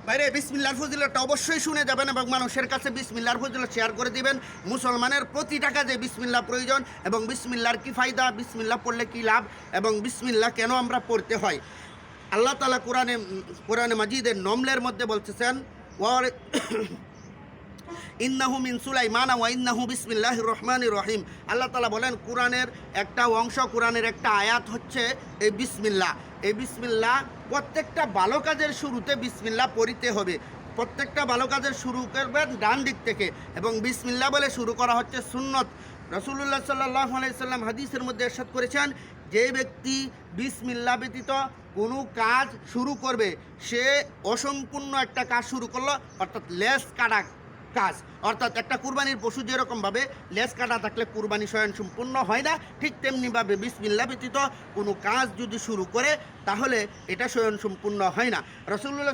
বাইরে বিসমিল্লাহর ফজিলতটা অবশ্যই শুনে যাবেন এবং মানুষের কাছে বিসমিল্লাহর ফজিলত শেয়ার করে দিবেন। মুসলমানের প্রতিটা কাজে বিসমিল্লাহ প্রয়োজন এবং বিসমিল্লাহর কি ফায়দা, বিসমিল্লাহ পড়লে কি লাভ এবং বিসমিল্লাহ কেন আমরা পড়তে হয়। আল্লাহ তাআলা কোরআনে মাজিদের নমলের মধ্যে বলতেছেন ওয়ার ইন্নাহু মিন সুলাইমানা ওয়া ইন্নাহু বিসমিল্লাহির রহমানির রহিম। আল্লাহ তাআলা বলেন কোরআনের একটা অংশ, কোরআনের একটা আয়াত হচ্ছে এই বিসমিল্লাহ। এই বিসমিল্লাহ প্রত্যেকটা ভালো কাজের শুরুতে বিসমিল্লাহ পড়িতে হবে। প্রত্যেকটা ভালো কাজের শুরু করবেন ডান দিক থেকে এবং বিসমিল্লাহ বলে শুরু করা হচ্ছে সুন্নত। রাসূলুল্লাহ সাল্লাল্লাহু আলাইহি সাল্লাম হাদিসের মধ্যে ইরশাদ করেছেন, যে ব্যক্তি বিসমিল্লাহ ব্যতীত কোনো কাজ শুরু করবে সে অসম্পূর্ণ একটা কাজ শুরু করলো, অর্থাৎ লেস কাটা কাজ। অর্থাৎ একটা কুরবানির পশু যেরকমভাবে লেজ কাটা থাকলে কুরবানি স্বয়ং সম্পূর্ণ হয় না, ঠিক তেমনিভাবে বিসমিল্লাহ ব্যতীত কোনো কাজ যদি শুরু করে তাহলে এটা স্বয়ং সম্পূর্ণ হয় না। রাসূলুল্লাহ